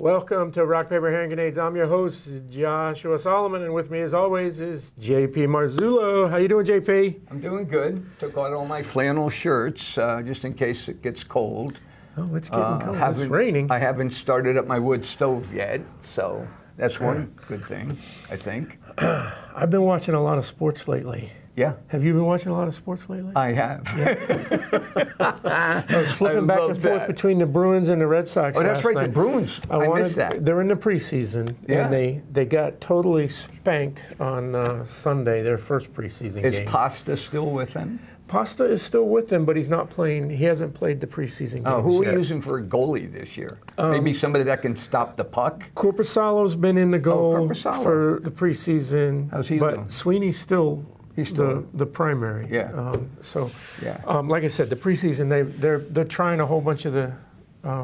Welcome to Rock, Paper, Hand Grenades. I'm your host, Joshua Solomon, and with me as always is JP Marzullo. How you doing, JP? I'm doing good. Took out all my flannel shirts just in case it gets cold. Oh, it's getting cold. It's raining. I haven't started up my wood stove yet, so that's one good thing, I think. I've been watching a lot of sports lately. Yeah. Have you been watching a lot of sports lately? I have. I was flipping back and forth between the Bruins and the Red Sox. Oh, that's right, night. the Bruins. I missed that. They're in the preseason, and they got totally spanked on Sunday, their first preseason game. Is Pasta still with them? Pasta is still with them, but he's not playing. He hasn't played the preseason games who are yet. we using for a goalie this year? Maybe somebody that can stop the puck? Corpusalo's been in the goal Corpusalo. for the preseason. How's he doing? But Sweeney's still the primary. Yeah. Like I said, the preseason they're trying a whole bunch of the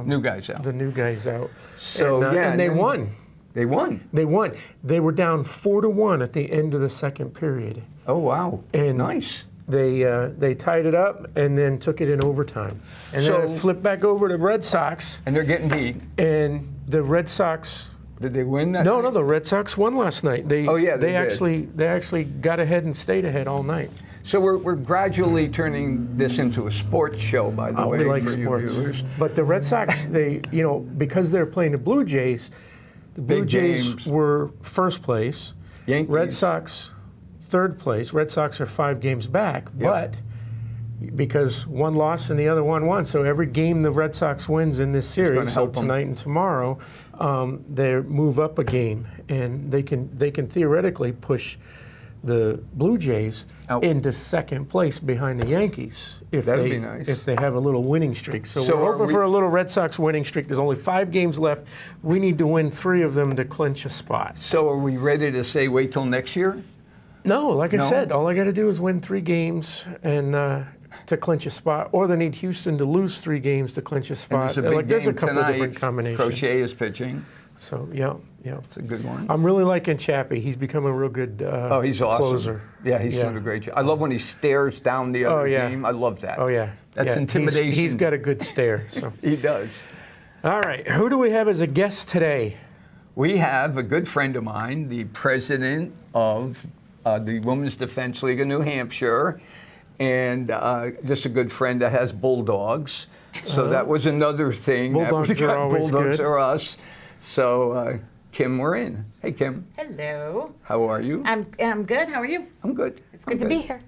new guys out. The new guys out. So and they won. They won. They won. They were down 4-1 at the end of the second period. Oh wow! And nice. They tied it up and then took it in overtime, and then it flipped back over to Red Sox. And they're getting beat. And the Red Sox. Did they win that? No, the Red Sox won last night. They did. actually got ahead and stayed ahead all night. So we're gradually turning this into a sports show, by the way, we like for sports. you viewers. But the Red Sox, because they're playing the Blue Jays, the Blue Jays were first place. Yankees. Red Sox third place. Red Sox are 5 games back, but because one lost and the other one won, so every game the Red Sox wins in this series, so tonight and tomorrow, they move up a game, and they can theoretically push the Blue Jays into second place behind the Yankees if they have a little winning streak. So we're hoping for a little Red Sox winning streak. There's only 5 games left. We need to win 3 of them to clinch a spot. So are we ready to say wait till next year? No, like I said, all I got to do is win 3 games and to clinch a spot, or they need Houston to lose 3 games to clinch a spot. There's a couple of different combinations. Crochet is pitching. So yeah, it's a good one. I'm really liking Chappie. He's become a real good he's awesome. closer. Yeah, he's doing a great job. I love when he stares down the other team. I love that. Oh yeah, that's intimidation. He's got a good stare. So he does. All right, who do we have as a guest today? We have a good friend of mine, the president of the Women's Defense League of New Hampshire, and just a good friend that has bulldogs. So that was another thing. Bulldogs are always bulldogs good. are us. So Kim Morin. Hey, Kim. Hello. How are you? I'm good. How are you? I'm good. It's good to be here.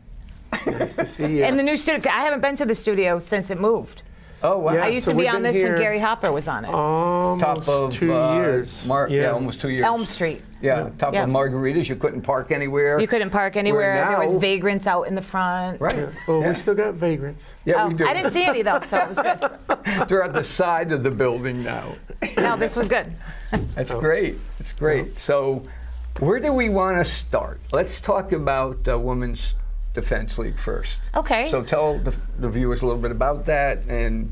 Nice to see you. In the new studio. I haven't been to the studio since it moved. Oh, wow. Yeah, I used to be on this when Gary Hopper was on it. Almost top of 2 years. Almost 2 years. Elm Street. Yeah, top of Margaritas. You couldn't park anywhere. You couldn't park anywhere. There was vagrants out in the front. Right. Yeah. Well, we still got vagrants. Yeah, we do. I didn't see any though, so it was good. They're at the side of the building now. No, this was good. That's great. It's great. So, where do we want to start? Let's talk about Women's Defense League first. Okay. So tell the viewers a little bit about that. And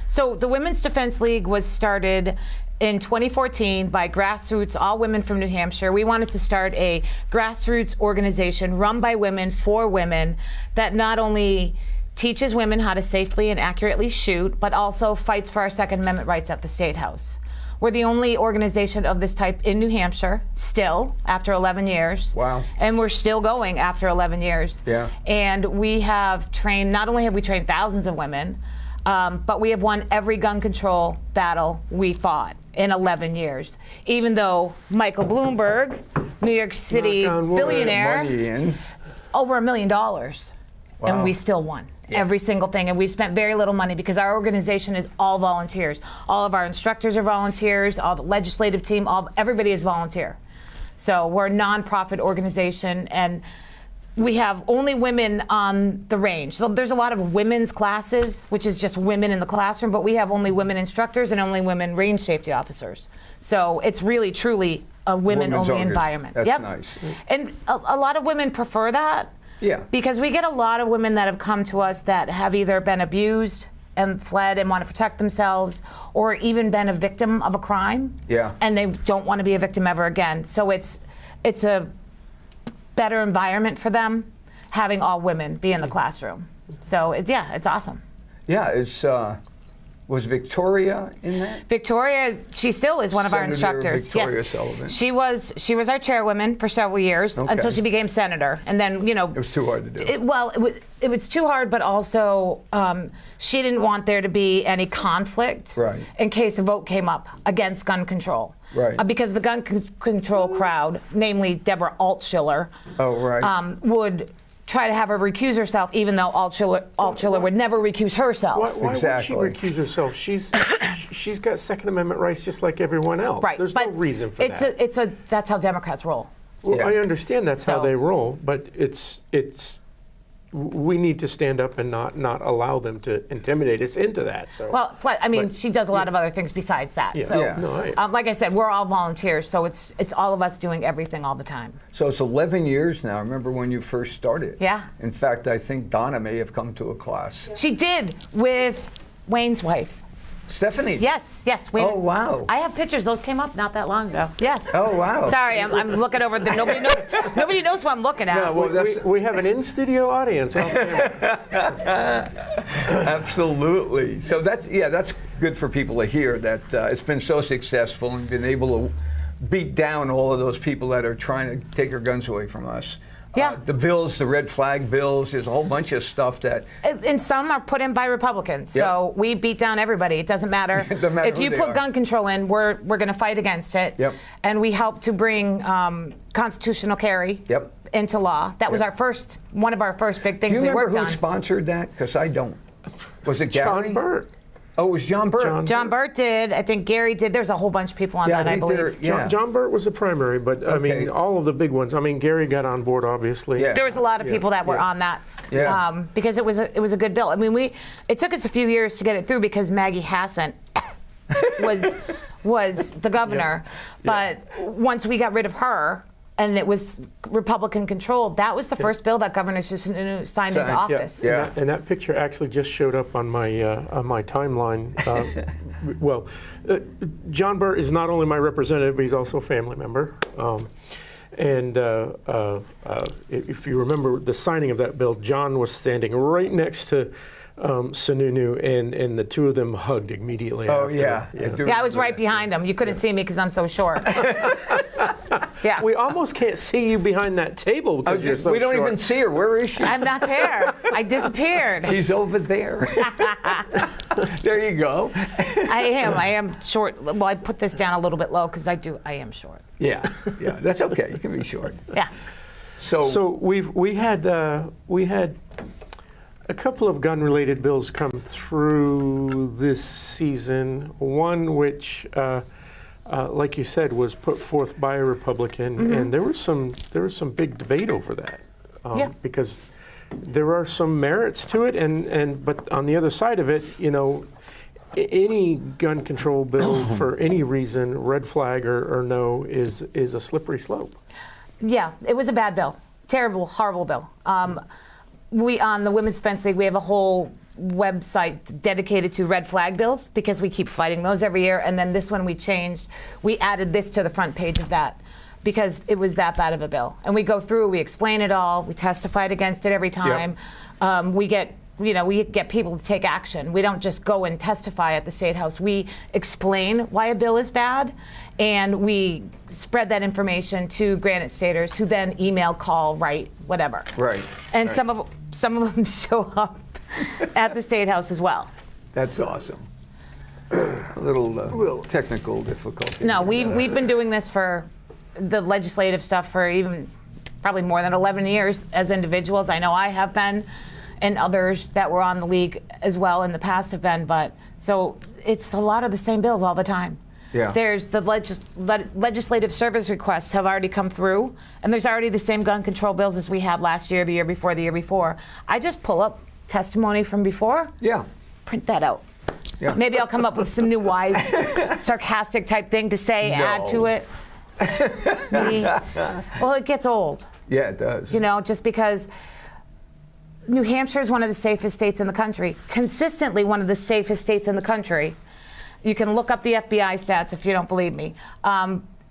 so the Women's Defense League was started in 2014 by grassroots, all women from New Hampshire. We wanted to start a grassroots organization run by women for women that not only teaches women how to safely and accurately shoot, but also fights for our Second Amendment rights at the State House. We're the only organization of this type in New Hampshire, still, after 11 years. Wow. And we're still going after 11 years. Yeah. And we have trained, not only have we trained thousands of women, but we have won every gun control battle we fought in 11 years. Even though Michael Bloomberg, New York City billionaire, over $1 million. Wow. And we still won. Every single thing, and we've spent very little money because our organization is all volunteers. All of our instructors are volunteers, all the legislative team, everybody is volunteer. So we're a nonprofit organization, and we have only women on the range. So there's a lot of women's classes, which is just women in the classroom, but we have only women instructors and only women range safety officers. So it's really, truly a women-only environment. That's nice. And a lot of women prefer that. Yeah. Because we get a lot of women that have come to us that have either been abused and fled and want to protect themselves, or even been a victim of a crime. Yeah. And they don't want to be a victim ever again. So it's a better environment for them having all women be in the classroom. So it's awesome. Yeah, it's Was Victoria in that? Victoria, she still is one of our instructors. Victoria yes, Sullivan. She was our chairwoman for several years until she became senator, and then it was too hard to do. It was too hard, but also she didn't want there to be any conflict in case a vote came up against gun control. Right. Because the gun control crowd, namely Deborah Altschiller, would try to have her recuse herself, even though Altschiller would never recuse herself. Why would she recuse herself? She's got Second Amendment rights just like everyone else. Right. There's no reason for that. That's how Democrats roll. Well, I understand that's how they roll, but we need to stand up and not allow them to intimidate us into that. So. Well, she does a lot of other things besides that. Yeah. So, No, like I said, we're all volunteers, so it's all of us doing everything all the time. So it's 11 years now. I remember when you first started. Yeah. In fact, I think Donna may have come to a class. She did with Wayne's wife. Stephanie. Yes. Wayne. Oh, wow. I have pictures. Those came up not that long ago. Yes. Oh, wow. Sorry, I'm looking over. Nobody knows who I'm looking at. No, we have an in-studio audience. Absolutely. So that's good for people to hear that it's been so successful and been able to beat down all of those people that are trying to take our guns away from us. Yeah. The bills, the red flag bills, there's a whole bunch of stuff that... And some are put in by Republicans. So we beat down everybody. It doesn't matter. If you put gun control in, we're going to fight against it. Yep. And we help to bring constitutional carry into law. That was one of our first big things we worked on. Do you remember who sponsored that? Because I don't. Was it Gary? John Burt. Oh, it was John Burt. John Burt did. I think Gary did. There's a whole bunch of people on that, I believe. John Burt was the primary, but I mean, all of the big ones. I mean, Gary got on board, obviously. Yeah. There was a lot of people that were on that because it was a good bill. I mean, it took us a few years to get it through because Maggie Hassan was the governor, but once we got rid of her, and it was Republican controlled, that was the first bill that Governor Sununu signed into office. Yeah. And that picture actually just showed up on my timeline. Well, John Burt is not only my representative, but he's also a family member. And if you remember the signing of that bill, John was standing right next to Sununu, and the two of them hugged immediately after. Yeah, I was right behind him. You couldn't see me because I'm so short. Yeah. We almost can't see you behind that table because you're so We don't short. even see her. Where is she? I'm not there. I disappeared. She's over there. There you go. I am short. Well, I put this down a little bit low because I am short. Yeah, that's okay. You can be short. Yeah. So we had a couple of gun-related bills come through this season. One which, like you said, was put forth by a Republican, and there was some big debate over that because there are some merits to it, but on the other side of it, any gun control bill for any reason, red flag or no, is a slippery slope. Yeah, it was a bad bill, terrible, horrible bill. We, on the Women's Defense League, we have a whole website dedicated to red flag bills because we keep fighting those every year. And then this one we changed. We added this to the front page of that because it was that bad of a bill. And we go through, we explain it all, we testified against it every time. We get people to take action. We don't just go and testify at the State House. We explain why a bill is bad, and we spread that information to Granite Staters, who then email, call, write, whatever. Right. And some of them show up at the State House as well. That's awesome. A little technical difficulty. No, we've been doing this for the legislative stuff for even probably more than 11 years as individuals. I know I have been, and others that were on the league as well in the past have been. But so it's a lot of the same bills all the time. Yeah. There's the legislative service requests have already come through, and there's already the same gun control bills as we had last year, the year before, the year before. I just pull up testimony from before. Yeah. Print that out. Yeah. Maybe I'll come up with some new wise, sarcastic type thing to say, add to it. Maybe. Well, it gets old. Yeah, it does. Just because New Hampshire is one of the safest states in the country, consistently one of the safest states in the country. You can look up the FBI stats if you don't believe me.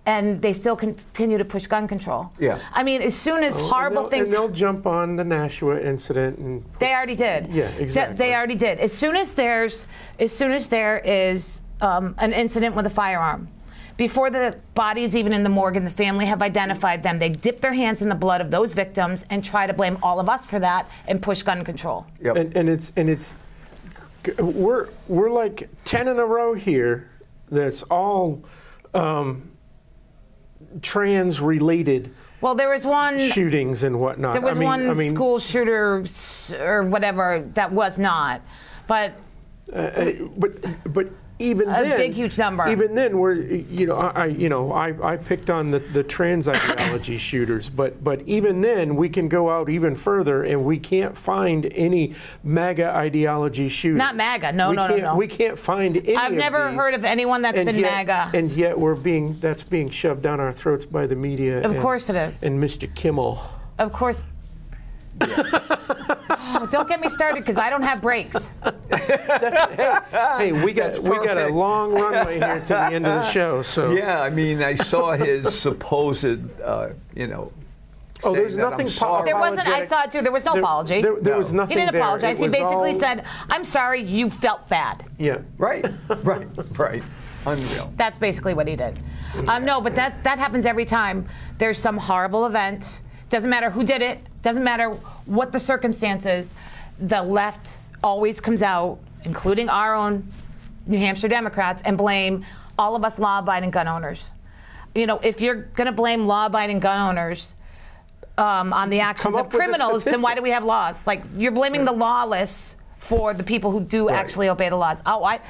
and they still continue to push gun control. Yeah. I mean, as soon as horrible things... And they'll jump on the Nashua incident. And they already did. Yeah, exactly. They already did. As soon as there is an incident with a firearm, before the body is even in the morgue and the family have identified them, they dip their hands in the blood of those victims and try to blame all of us for that and push gun control. Yep. And we're like 10 in a row here that's all trans-related. Well, there was one shootings and whatnot. There was one school shooter or whatever that was not, but even then, a big, huge number. Even then, I picked on the trans ideology shooters, but even then, we can go out even further, and we can't find any MAGA ideology shooters. Not MAGA, no. We can't find any. I've never heard of anyone that's been MAGA. And yet, that's being shoved down our throats by the media. Of course it is. And Mr. Kimmel. Of course. Oh, don't get me started because I don't have brakes. Hey, we got a long runway here to the end of the show. So yeah, I mean, I saw his supposed, Oh, there's nothing. There wasn't. I saw it too. There was no apology. There was nothing. He didn't apologize. He basically all... said, "I'm sorry, you felt bad." Yeah. Right. Unreal. That's basically what he did. No, but that happens every time there's some horrible event. Doesn't matter who did it. Doesn't matter what the circumstances. The left always comes out, including our own New Hampshire Democrats, and blame all of us law-abiding gun owners. If you're going to blame law-abiding gun owners on the actions of criminals, then why do we have laws? Like, you're blaming the lawless for the people who do actually obey the laws. Oh, I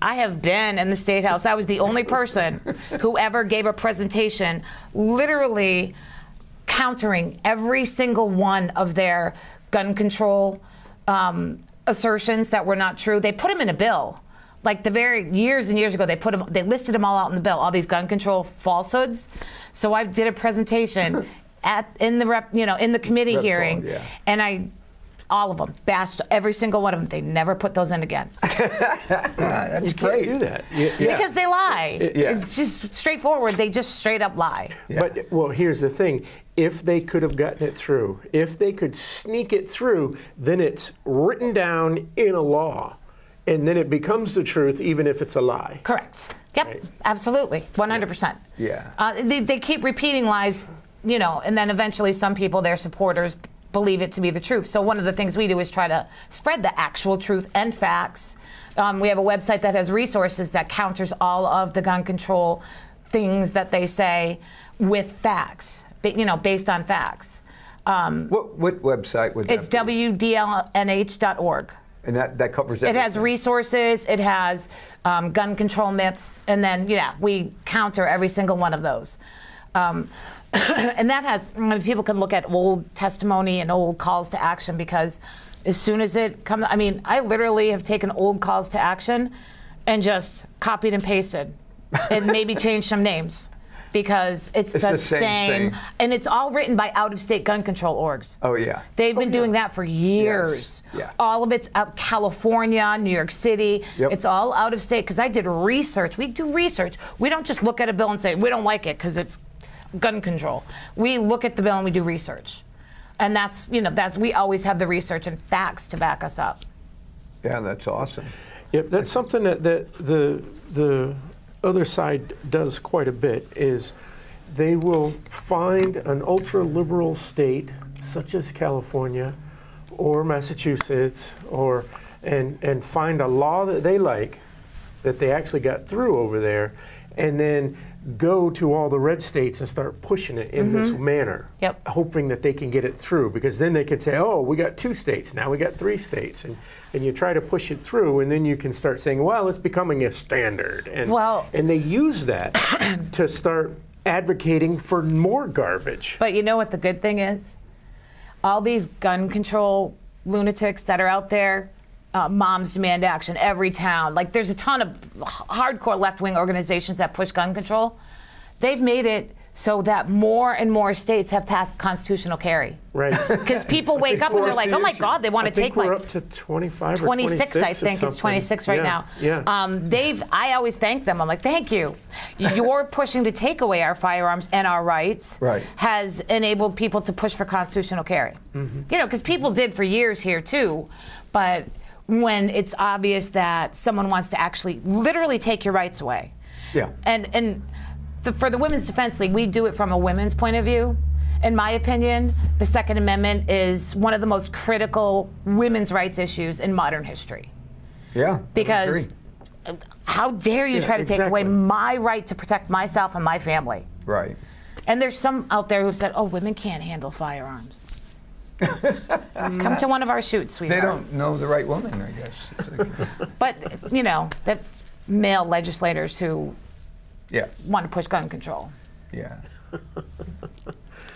have been in the State House. I was the only person who ever gave a presentation literally countering every single one of their gun control assertions that were not true. They put them in a bill. Like years and years ago, they listed them all out in the bill, all these gun control falsehoods. So I did a presentation in the committee hearing, and all of them bashed every single one of them. They never put those in again. That's great. You can't do that. Because they lie. It's just straightforward. They just straight up lie. Yeah. But here's the thing. If they could have gotten it through, if they could sneak it through, then it's written down in a law. And then it becomes the truth, even if it's a lie. Correct. Yep. Right. Absolutely. 100%. Yeah. They keep repeating lies, and then eventually some people, their supporters, believe it to be the truth. So one of the things we do is try to spread the actual truth and facts. We have a website that has resources that counters all of the gun control things that they say with facts, based on facts. What website would that It's WDLNH.org. And that covers everything. It has resources, it has gun control myths, and then, we counter every single one of those. And that has, people can look at old testimony and old calls to action, because as soon as it comes, I literally have taken old calls to action and just copied and pasted and maybe changed some names, because it's the same thing. And it's all written by out-of-state gun control orgs. Oh, yeah. They've been doing that for years. Yes. Yeah. All of it's out California, New York City. Yep. It's all out of state, because I did research. We do research. We don't just look at a bill and say, we don't like it because it's gun control. We look at the bill and we do research. And that's we always have the research and facts to back us up. Yeah, that's awesome. Yep, that's something that the other side does quite a bit, is they will find an ultra-liberal state such as California or Massachusetts and find a law that they like, that they actually got through over there, and then go to all the red states and start pushing it in this manner, hoping that they can get it through, because then they can say, oh, we got 2 states, now we got 3 states, and you try to push it through, and then you can start saying, well, it's becoming a standard, and they use that to start advocating for more garbage. But you know what the good thing is? All these gun control lunatics that are out there, Moms Demand Action, every town. Like, there's a ton of hardcore left-wing organizations that push gun control. They've made it so that more and more states have passed constitutional carry. Right. Because people wake up and they're like, oh my God, they want to take my... we're up to 25 or 26, I think. It's 26 right now. Yeah. I always thank them. I'm like, thank you. You're pushing to take away our firearms and our rights has enabled people to push for constitutional carry. Mm-hmm. You know, because people did for years here too, but when it's obvious that someone wants to actually literally take your rights away. Yeah. For the Women's Defense League, we do it from a women's point of view. In my opinion, the Second Amendment is one of the most critical women's rights issues in modern history. Yeah. Because how dare you try to take away my right to protect myself and my family? Right. And there's some out there who've said, oh, women can't handle firearms. Come to one of our shoots, sweetheart. They don't know the right woman, I guess. But, you know, that's male legislators who want to push gun control. Yeah.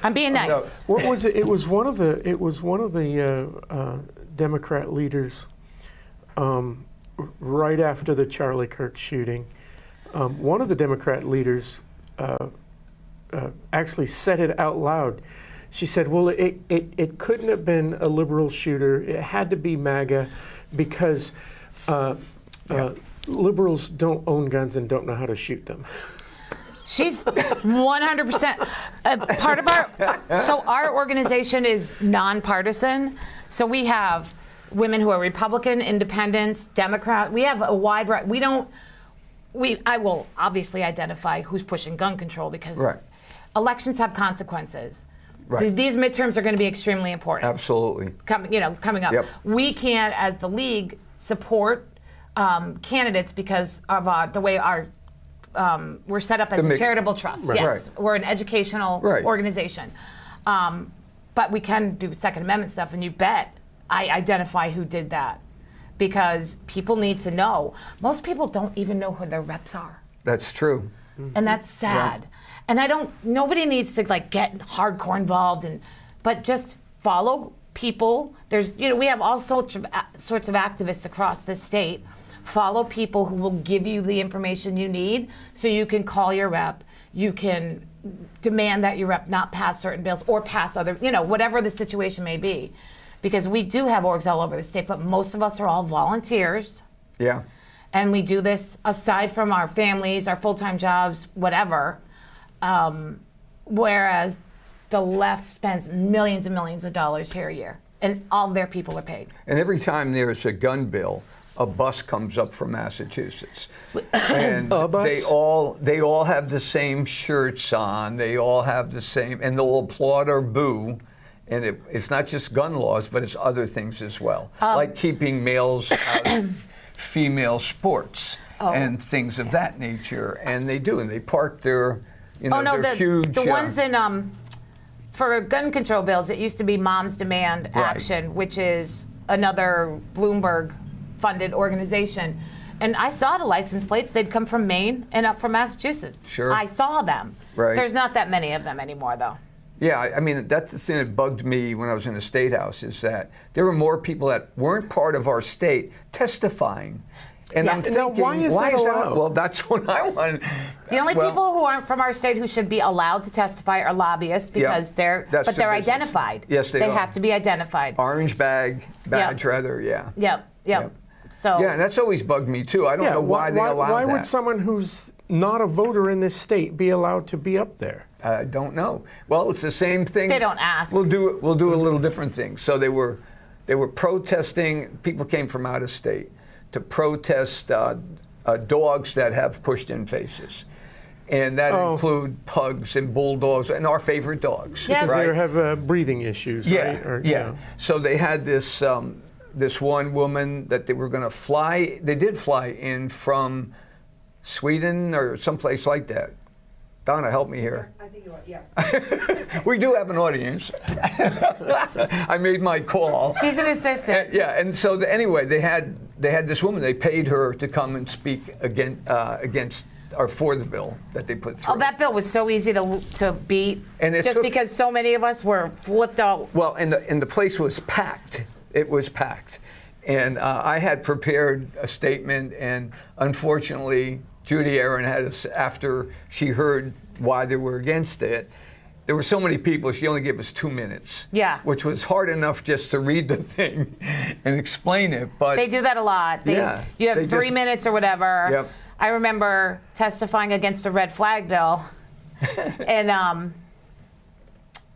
I'm being nice. What was it? It was one of the Democrat leaders right after the Charlie Kirk shooting. One of the Democrat leaders actually said it out loud. She said, well, it couldn't have been a liberal shooter. It had to be MAGA because liberals don't own guns and don't know how to shoot them. She's 100% part of our organization is nonpartisan. So we have women who are Republican, independents, Democrat. We have a wide variety. I will obviously identify who's pushing gun control because elections have consequences. Right. These midterms are going to be extremely important. Absolutely. Coming up. Yep. We can't, as the league, support candidates because of the way we're set up as a charitable trust. Right. Yes, we're an educational organization. But we can do Second Amendment stuff, and you bet I identify who did that. Because people need to know. Most people don't even know who their reps are. That's true. And that's sad. Yeah. And nobody needs to get hardcore involved, but just follow people. We have all sorts of activists across the state. Follow people who will give you the information you need so you can call your rep. You can demand that your rep not pass certain bills or pass other, whatever the situation may be. Because we do have orgs all over the state, but most of us are all volunteers. Yeah. And we do this aside from our families, our full-time jobs, whatever. Whereas the left spends millions and millions of dollars here a year, and all their people are paid. And every time there's a gun bill, a bus comes up from Massachusetts, and they all have the same shirts on. They all have the same, and they'll applaud or boo. And it's not just gun laws, but it's other things as well, like keeping males out of female sports and things of that nature. And they do, and they park their, their huge. The ones in for gun control bills, it used to be Moms Demand Action, which is another Bloomberg-funded organization. And I saw the license plates. They'd come from Maine and up from Massachusetts. Sure. I saw them. Right. There's not that many of them anymore, though. Yeah, I mean, that's the thing that bugged me when I was in the State House, is that there were more people that weren't part of our state testifying. And I'm thinking, why is that allowed? Well, that's what I want. The only people who aren't from our state who should be allowed to testify are lobbyists because they're identified. Yes, they are. They have to be identified. Orange badge, rather, yeah. Yep. So yeah, that's always bugged me too. I don't know why they allow that. Why would someone who's not a voter in this state be allowed to be up there? I don't know. Well, it's the same thing. They don't ask. We'll do a little different thing. So they were protesting. People came from out of state to protest dogs that have pushed-in faces, and that include pugs and bulldogs and our favorite dogs. Yes. Because they have breathing issues, right? Yeah. So they had this this one woman that they were going to fly. They did fly in from Sweden or someplace like that. Donna, help me here. I think you are, yeah. We do have an audience. I made my call. She's an assistant. And so anyway, they had this woman. They paid her to come and speak against or for the bill that they put through. Oh, that bill was so easy to beat, and just because so many of us were flipped out. Well, and the place was packed. It was packed, and I had prepared a statement, and unfortunately, Judy Aaron had, after she heard why they were against it, there were so many people, she only gave us 2 minutes. Yeah. Which was hard enough just to read the thing and explain it. But they do that a lot. You have 3 minutes or whatever. Yep. I remember testifying against a red flag bill, and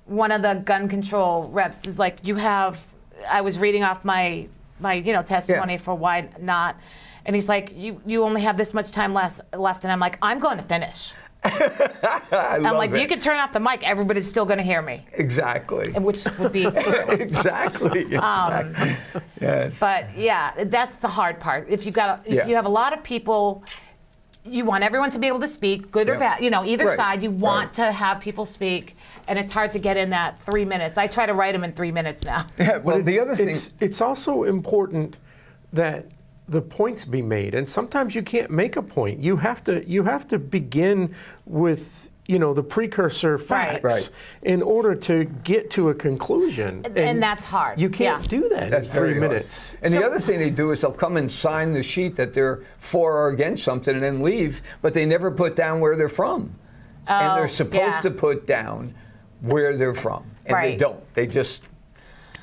one of the gun control reps is like, I was reading off my testimony for why not, and he's like, you only have this much time left, and I'm like, I'm going to finish. I'm like, you can turn off the mic, everybody's still going to hear me. Exactly. Which would be true. Exactly. Yes. But yeah, that's the hard part. If you have a lot of people, you want everyone to be able to speak, good or bad. Either side, you want to have people speak, and it's hard to get in that 3 minutes. I try to write them in 3 minutes now. Yeah. Well, the other thing, it's also important that the points be made, and sometimes you can't make a point. You have to begin with the precursor facts in order to get to a conclusion. And that's hard. You can't do that that's in 3 hard. minutes. And the other thing they do is they'll come and sign the sheet that they're for or against something and then leave, but they never put down where they're from. And they're supposed to put down where they're from. And they don't. They just...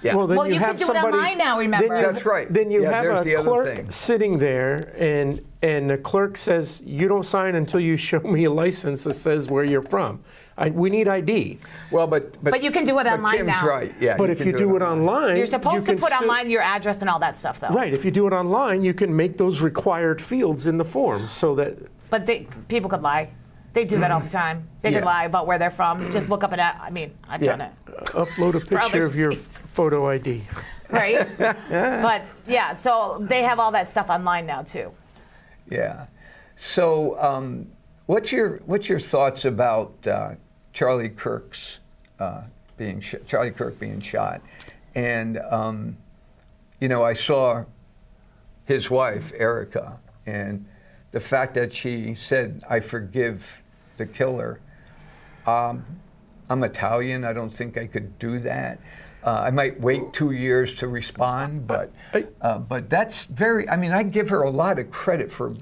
Yeah. Well, you can do it online now, remember? That's right. Then you have a clerk sitting there, and the clerk says, you don't sign until you show me a license that says where you're from. We need ID. Well, but you can do it online Kim's now. Right. Yeah. But if you do it online, you're supposed to put online your address and all that stuff, though. Right. If you do it online, you can make those required fields in the form so that. But people could lie. They do that all the time. They could lie about where they're from. Just look up I've done it. Upload a picture of your photo ID. Right? But yeah, so they have all that stuff online now too. Yeah. So what's your thoughts about Charlie Kirk being shot? And I saw his wife, Erica, and the fact that she said, I forgive the killer. I'm Italian. I don't think I could do that. I might wait 2 years to respond, but that's very, I give her a lot of credit for,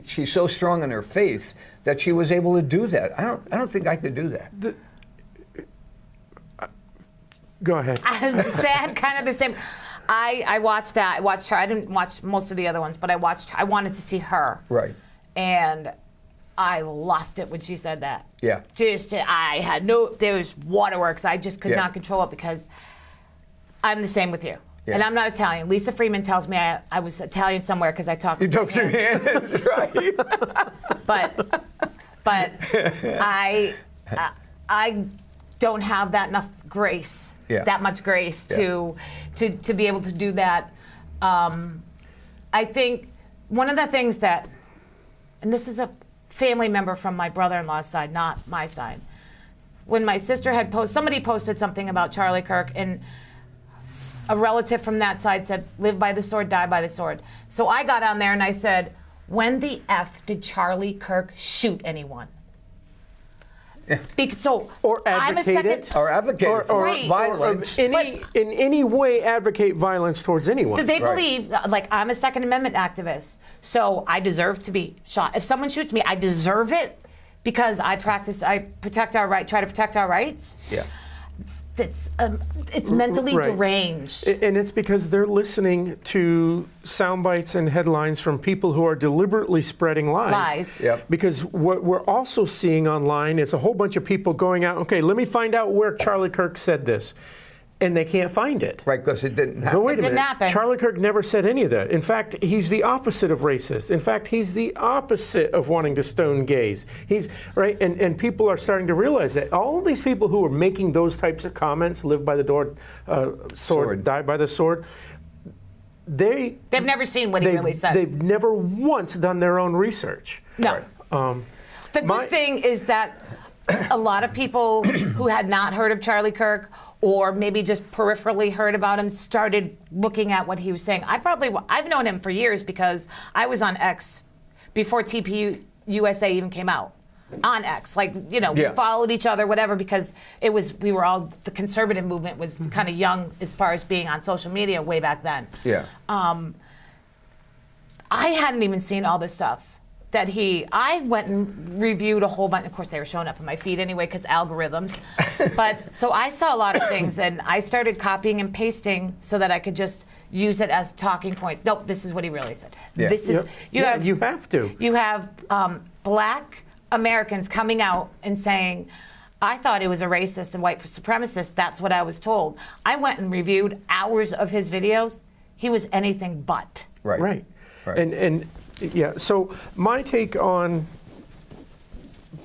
she's so strong in her faith that she was able to do that. I don't think I could do that. Go ahead. Sad, kind of the same. I watched that. I watched her. I didn't watch most of the other ones, but I wanted to see her. Right. And I lost it when she said that. Yeah. There was waterworks. I just could not control it because I'm the same with you. Yeah. And I'm not Italian. Lisa Freeman tells me I was Italian somewhere because I talked to your hands, right. But I don't have that enough grace. Yeah. That much grace to be able to do that. I think one of the things that, and this is a family member from my brother-in-law's side, not my side. When my sister had somebody posted something about Charlie Kirk, and a relative from that side said, live by the sword, die by the sword. So I got on there and I said, when the F did Charlie Kirk shoot anyone? Or advocate violence. In any way advocate violence towards anyone. They believe, like, I'm a Second Amendment activist, so I deserve to be shot. If someone shoots me, I deserve it because I try to protect our rights. Yeah. It's mentally deranged. And it's because they're listening to sound bites and headlines from people who are deliberately spreading lies. Yep. Because what we're also seeing online is a whole bunch of people going out, okay, let me find out where Charlie Kirk said this. And they can't find it. Right, because it didn't happen. So wait a minute. Didn't happen. Charlie Kirk never said any of that. In fact, he's the opposite of racist. In fact, he's the opposite of wanting to stone gays. He's right, and people are starting to realize that all of these people who are making those types of comments, live by the sword, die by the sword, they've never seen what he really said. They've never once done their own research. No. The good thing is that a lot of people who had not heard of Charlie Kirk or maybe just peripherally heard about him started looking at what he was saying. I've known him for years because I was on X before TPU USA even came out. On X, we followed each other, whatever, because the conservative movement was kind of young as far as being on social media way back then. Yeah. I hadn't even seen all this stuff that I went and reviewed a whole bunch. Of course, they were showing up in my feed anyway because algorithms. But so I saw a lot of things, and I started copying and pasting so that I could just use it as talking points. Nope, this is what he really said. Yeah. This is you have to. You have black Americans coming out and saying, I thought he was a racist and white supremacist. That's what I was told. I went and reviewed hours of his videos. He was anything but. Right. And yeah, so my take on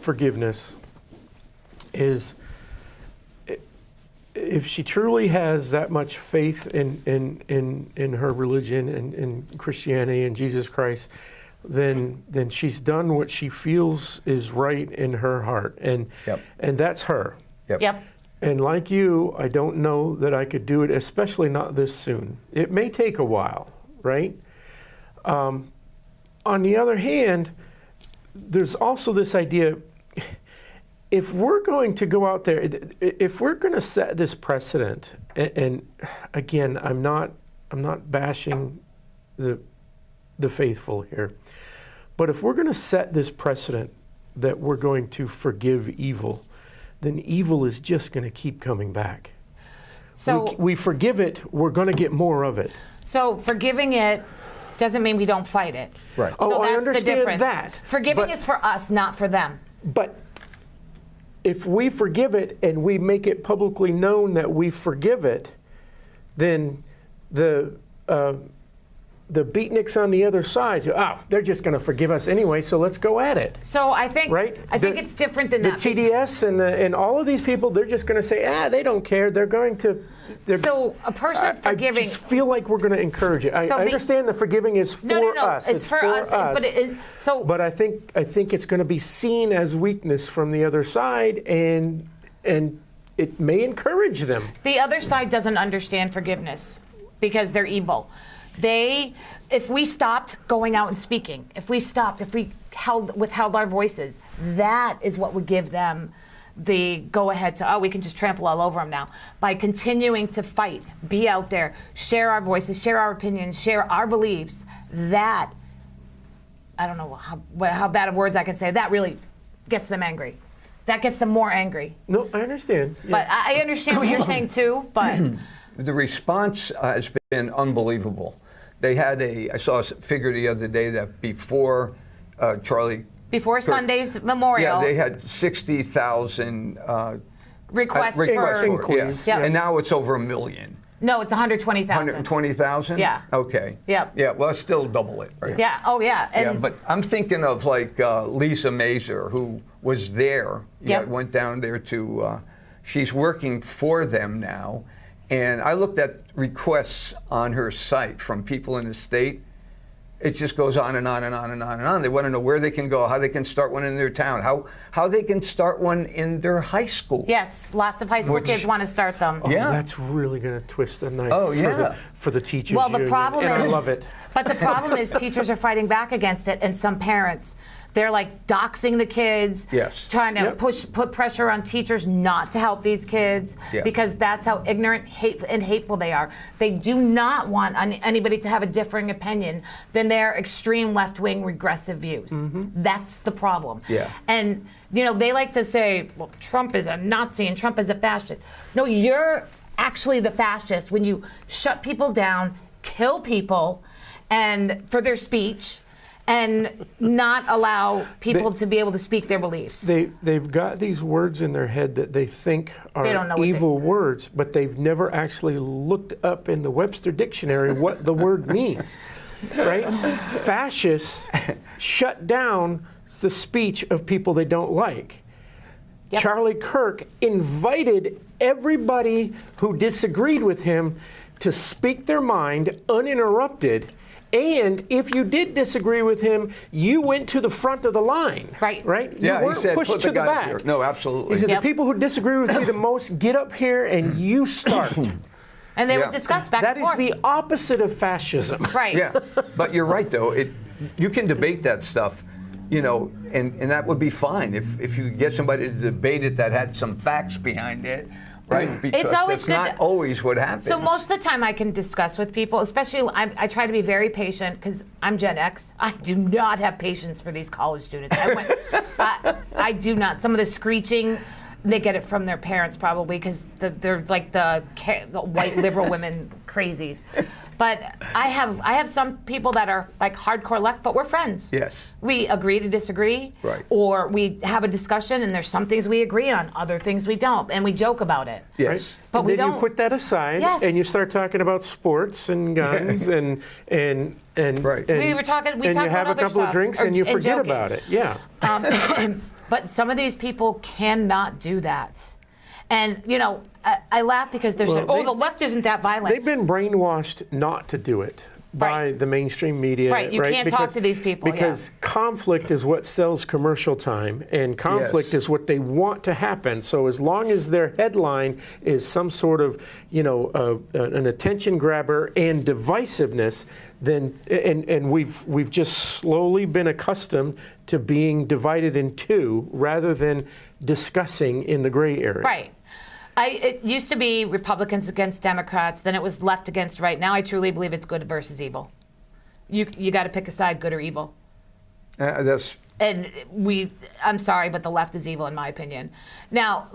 forgiveness is if she truly has that much faith in her religion and in Christianity and Jesus Christ, then she's done what she feels is right in her heart, and that's her. Yep. And like you, I don't know that I could do it, especially not this soon. It may take a while, right? On the other hand, there's also this idea, if we're going to go out there, if we're going to set this precedent, and again, I'm not bashing the faithful here, but if we're going to set this precedent that we're going to forgive evil, then evil is just going to keep coming back. So we forgive it, we're going to get more of it. So forgiving it doesn't mean we don't fight it. Right. So I that's understand the difference. that. Forgiving is for us, not for them. But if we forgive it and we make it publicly known that we forgive it, then the beatniks on the other side, they're just going to forgive us anyway, so let's go at it. So I think it's different than the that. The TDS and all of these people, they're just going to say, they don't care. They're going to. So a person forgiving. I just feel like we're going to encourage it. I understand the forgiving is for us. It's for us. But I think it's going to be seen as weakness from the other side, and it may encourage them. The other side doesn't understand forgiveness because they're evil. If we stopped going out and speaking, if we withheld our voices, that is what would give them the go-ahead to, we can just trample all over them now. By continuing to fight, be out there, share our voices, share our opinions, share our beliefs, that, I don't know how bad of words I can say, that really gets them angry. That gets them more angry. No, I understand. Yeah. But I understand what you're saying too, but... The response has been unbelievable. They had I saw a figure the other day that before Charlie... Before Sunday's memorial. Yeah, they had 60,000 requests for inquiries. Yeah. And now it's over 1 million. No, it's 120,000. 120,000? Yeah. Okay. Yep. Yeah, well, it's still double it, right? Yeah, And but I'm thinking of like Lisa Mazer, who was there. Went down there to, she's working for them now. And I looked at requests on her site from people in the state. It just goes on and on and on and on and on. They want to know where they can go, how they can start one in their town, how they can start one in their high school. Yes, lots of high school kids want to start them. That's really going to twist the knife for the teachers. Well, the problem is, I love it. But the problem is teachers are fighting back against it, and some parents, they're like doxing the kids, trying to put pressure on teachers not to help these kids because that's how ignorant, hateful they are. They do not want anybody to have a differing opinion than their extreme left-wing regressive views. That's the problem. And they like to say, well, Trump is a Nazi and Trump is a fascist. No, you're actually the fascist when you shut people down, kill people, and for their speech, and not allow people to be able to speak their beliefs. They've got these words in their head that they think are evil words, but they've never actually looked up in the Webster Dictionary what the word means, right? Fascists shut down the speech of people they don't like. Charlie Kirk invited everybody who disagreed with him to speak their mind uninterrupted. And if you did disagree with him, you went to the front of the line. Right? Yeah, you weren't he said, pushed put to the the back. Here. No, absolutely. He said, the people who disagree with me the most, get up here and you start. And they would discuss back and forth. That is the opposite of fascism. Right. Yeah, but you're right, though. You can debate that stuff, and that would be fine if you get somebody to debate it that had some facts behind it. right? Because It's always that's good not always what happens. So most of the time I can discuss with people, especially I try to be very patient because I'm Gen X. I do not have patience for these college students. I do not. Some of the screeching, they get it from their parents probably because they're like the white liberal women crazies. But I have some people that are like hardcore left, but we're friends. Yes. We agree to disagree. Right. Or we have a discussion and there's some things we agree on, other things we don't, and we joke about it. Yes. Right? But and we then don't. you put that aside, Yes. and you start talking about sports and guns and Right. We were talking. We and talked you have about a other couple of stuff, drinks or- and you forget joking. about it. Yeah. But some of these people cannot do that. And, you know, I laugh because they're saying, Well, the left isn't that violent. They've been brainwashed not to do it by Right. the mainstream media. Right, you can't talk to these people, Because conflict is what sells commercial time, and conflict Yes. is what they want to happen. So as long as their headline is some sort of, an attention grabber and divisiveness, then and we've just slowly been accustomed to being divided in two rather than discussing in the gray area. Right. It used to be Republicans against Democrats, then it was left against right. Now I truly believe it's good versus evil. You got to pick a side, good or evil. That's And I'm sorry, but the left is evil in my opinion. Now,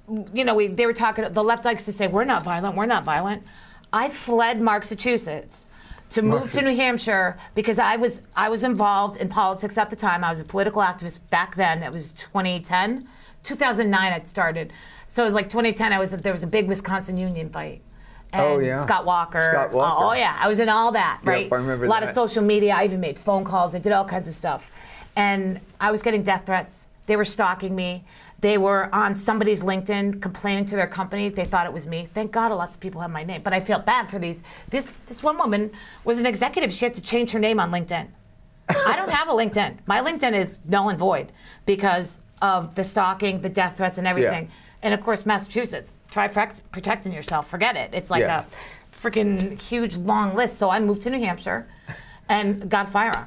they were talking, the left likes to say, we're not violent. I fled Massachusetts to move to New Hampshire because I was involved in politics at the time. I was a political activist back then. It was 2010. 2009 I'd started. So it was like 2010, there was a big Wisconsin union fight. And Scott Walker. Oh yeah, I was in all that, right? Yep, I remember a lot that. of social media. I even made phone calls. I did all kinds of stuff. And I was getting death threats. They were stalking me. They were on somebody's LinkedIn complaining to their company. They thought it was me. Thank God lots of people have my name. But I felt bad for these. This one woman was an executive. She had to change her name on LinkedIn. I don't have a LinkedIn. My LinkedIn is null and void because of the stalking, the death threats, and everything. Yeah. And of course, Massachusetts, try protecting yourself. Forget it. It's like a freaking huge, long list. So I moved to New Hampshire and got a firearm.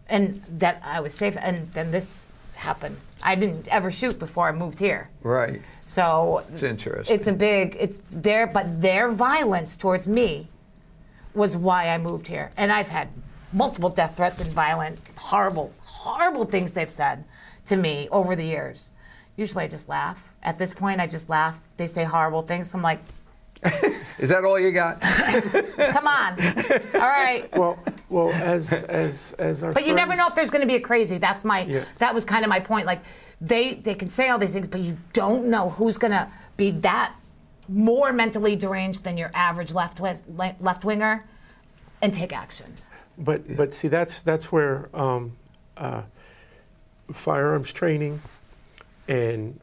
And that I was safe. And then this happened. I didn't ever shoot before I moved here. right. So It's interesting. but their violence towards me was why I moved here. And I've had multiple death threats and violent, horrible, horrible things they've said to me over the years. Usually I just laugh. At this point, I just laugh. They say horrible things. I'm like, Is that all you got? come on. All right. Well, as our But you never friends- know if there's going to be a crazy. That was kind of my point. Like, they can say all these things, but you don't know who's going to be that more mentally deranged than your average left-winger and take action. But see, that's where firearms training and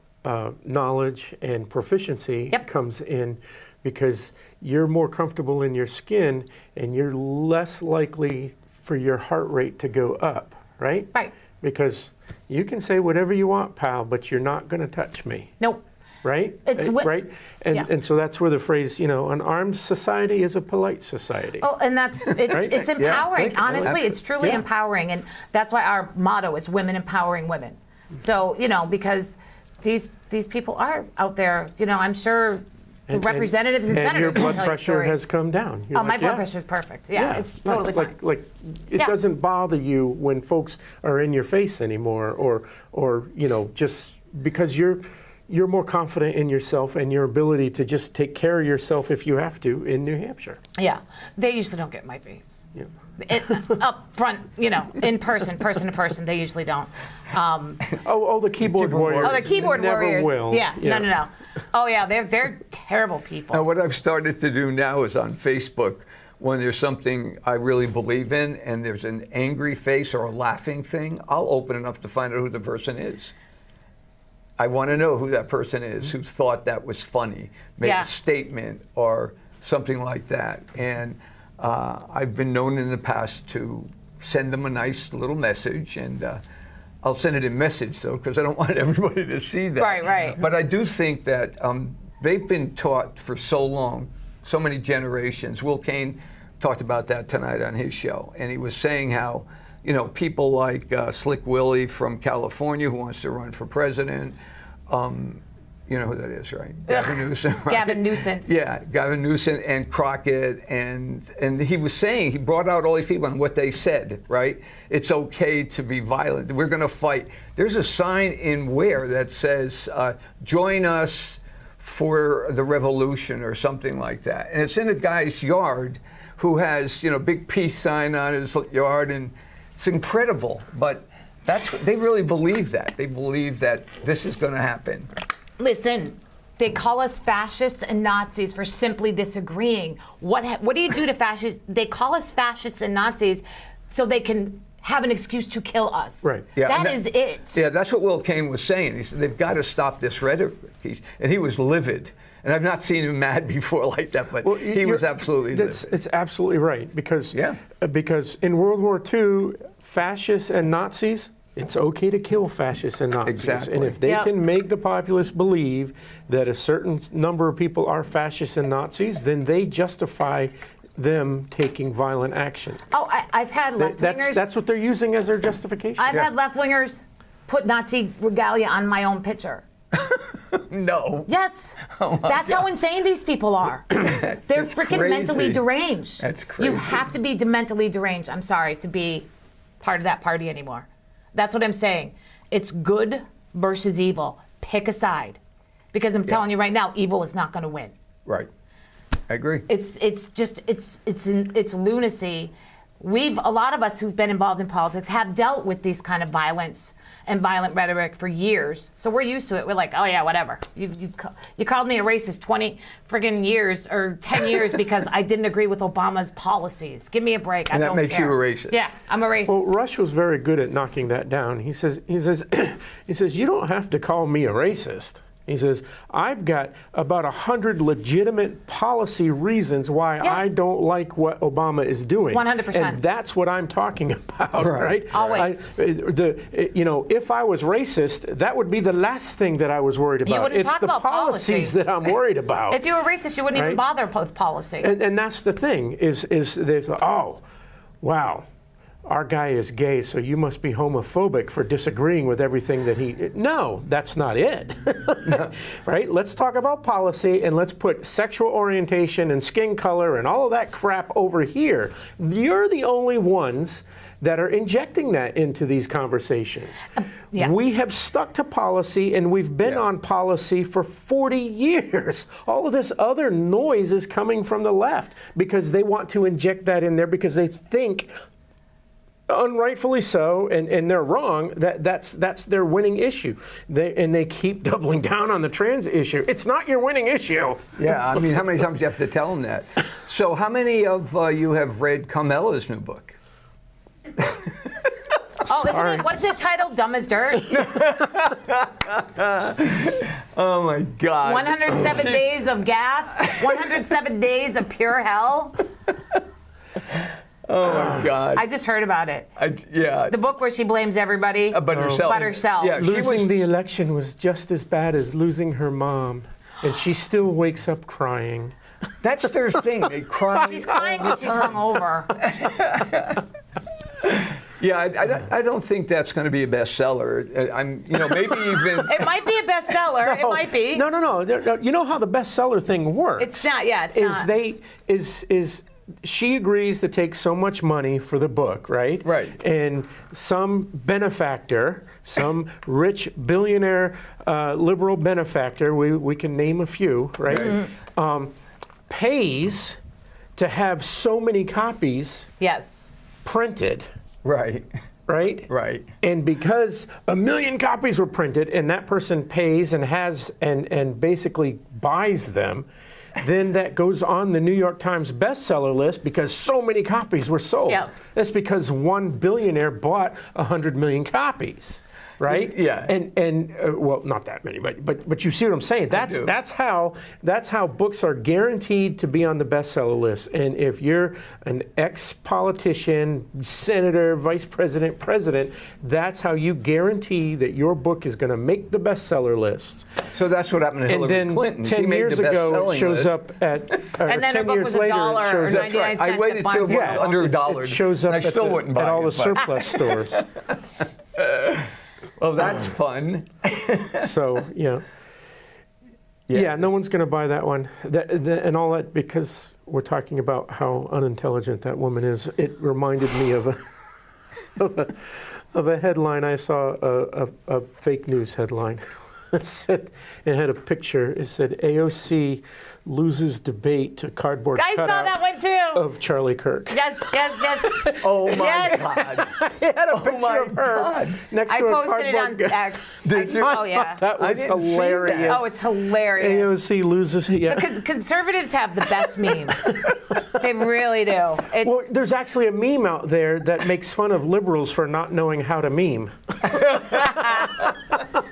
knowledge and proficiency comes in, because you're more comfortable in your skin and you're less likely for your heart rate to go up, right? Right. Because you can say whatever you want, pal, but you're not going to touch me. Nope. Right? Right? And so that's where the phrase, an armed society is a polite society. Oh, and it's empowering. Yeah. Honestly, it's truly empowering. And that's why our motto is women empowering women. So, because these people are out there, I'm sure the representatives and senators your will blood tell you pressure stories. has come down. You're My blood pressure is perfect. Yeah, it's totally fine. Like it doesn't bother you when folks are in your face anymore, or just because you're more confident in yourself and your ability to just take care of yourself if you have to in New Hampshire. Yeah, they usually don't get in my face. Yeah. Up front, in person to person, they usually don't. The keyboard warriors. Oh, the keyboard never warriors. will. Yeah, no. Oh, yeah, they're terrible people. Now, what I've started to do now is on Facebook, when there's something I really believe in and there's an angry face or a laughing thing, I'll open it up to find out who the person is. I want to know who that person is who thought that was funny, made a statement or something like that. And I've been known in the past to send them a nice little message, and I'll send it in message, though, because I don't want everybody to see that. Right. But I do think that they've been taught for so long, so many generations. Will Kane talked about that tonight on his show, and he was saying how, people like Slick Willie from California who wants to run for president, You know who that is, right? Gavin Newsom. Right? Gavin Newsom. Yeah, Gavin Newsom and Crockett, and he was saying, he brought out all these people and what they said, right? It's okay to be violent. We're going to fight. There's a sign in Ware that says, join us for the revolution or something like that. And it's in a guy's yard who has, big peace sign on his yard, and it's incredible. But they really believe that. They believe that this is going to happen. Listen, they call us fascists and Nazis for simply disagreeing. What do you do to fascists? They call us fascists and Nazis so they can have an excuse to kill us. Right. Yeah, that is it. Yeah, that's what Will Kane was saying. He said they've got to stop this rhetoric. And he was livid. And I've not seen him mad before like that, but he was absolutely livid. It's absolutely right, because in World War II, fascists and Nazis, it's okay to kill fascists and Nazis. Exactly. And if they can make the populace believe that a certain number of people are fascists and Nazis, then they justify them taking violent action. Oh, I've had left-wingers. That's what they're using as their justification. I've had left-wingers put Nazi regalia on my own picture. No. Yes. Oh That's God. how insane these people are. They're freaking mentally deranged. That's crazy. You have to be mentally deranged, I'm sorry, to be part of that party anymore. That's what I'm saying. It's good versus evil. Pick a side. Because I'm telling you right now, evil is not going to win. Right. I agree. It's lunacy. A lot of us who've been involved in politics have dealt with these kind of violence and violent rhetoric for years. So we're used to it. We're like, oh yeah, whatever. You called me a racist 20 friggin' years or 10 years because I didn't agree with Obama's policies. Give me a break. And I don't that makes care. you a racist. Yeah, I'm a racist. Well, Rush was very good at knocking that down. He says, you don't have to call me a racist. He says, I've got about 100 legitimate policy reasons why I don't like what Obama is doing. 100%. And that's what I'm talking about, right? Always. If I was racist, that would be the last thing that I was worried about. You wouldn't it's talk the about policies that I'm worried about. If you were racist, you wouldn't even bother with policy. And that's the thing, is there's, oh, wow. Our guy is gay, so you must be homophobic for disagreeing with everything that he... No, that's not it. Right? Let's talk about policy, and let's put sexual orientation and skin color and all of that crap over here. You're the only ones that are injecting that into these conversations. We have stuck to policy, and we've been on policy for 40 years. All of this other noise is coming from the left because they want to inject that in there because they think, unrightfully so, and they're wrong, that's their winning issue. They keep doubling down on the trans issue. It's not your winning issue. Yeah, I mean, how many times do you have to tell them that? So how many of you have read Carmela's new book? What is it titled? Dumb as Dirt? Oh my God. 107 days of gas? 107 days of pure hell? Oh my God. I just heard about it. Yeah. The book where she blames everybody but herself. but herself. Yeah, Losing the election was just as bad as losing her mom, and she still wakes up crying. That's their thing. They cry. She's crying because she's hungover. Yeah, I don't think that's going to be a bestseller. Maybe even. It might be a bestseller. It might be. No. You know how the bestseller thing works? It's not. Yeah, it's not. She agrees to take so much money for the book, right? Right. And some benefactor, some rich billionaire liberal benefactor, we can name a few, right? Mm-hmm. Pays to have so many copies printed. Right. Right? Right. And because 1 million copies were printed and that person pays and has and basically buys them, then that goes on the New York Times bestseller list because so many copies were sold. Yep. That's because one billionaire bought 100 million copies, right? Yeah. And well, not that many, but you see what I'm saying? That's how books are guaranteed to be on the bestseller list. And if you're an ex-politician, senator, vice president, president, that's how you guarantee that your book is going to make the bestseller list. So that's what happened to Hillary Clinton. 10 years ago, it shows up at, and then 10 book years was later, $1 it shows or up. 99 cents. I waited till it was under $1. It shows up I still wouldn't buy at all it, the surplus stores. Well, that's fun. So, Yeah, no one's going to buy that one. And all that, because we're talking about how unintelligent that woman is. It reminded me of a headline. I saw a fake news headline. It had a picture. It said AOC loses debate to cardboard I cutout saw that one too. of Charlie Kirk. Yes. Oh my Yes. God. It had a Oh picture my of her God. next I to a posted it cardboard on X. Did you? Oh yeah. That I was didn't see that. hilarious. Oh, it's hilarious. AOC loses. Yeah. Because conservatives have the best memes. They really do. It's, Well, there's actually a meme out there that makes fun of liberals for not knowing how to meme.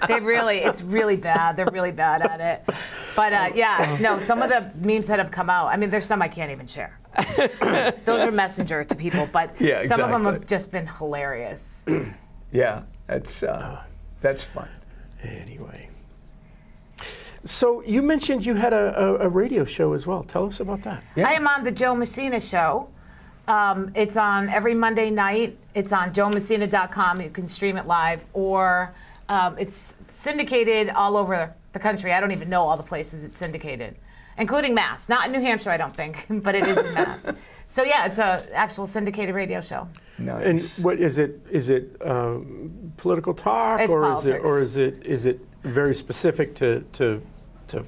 it's really bad. They're really bad at it. But some of the memes that have come out, I mean, there's some I can't even share. Those are messenger to people, but Yeah, some of them exactly. have just been hilarious. Yeah, that's fun. Anyway. So you mentioned you had a radio show as well. Tell us about that. Yeah. I am on the Joe Messina Show. It's on every Monday night. It's on joemessina.com. You can stream it live, or it's syndicated all over the country. I don't even know all the places it's syndicated, including Mass. Not in New Hampshire, I don't think, but it is in Mass. So yeah, it's an actual syndicated radio show. Nice. And what is it? Is it political talk, It's or politics. is it very specific to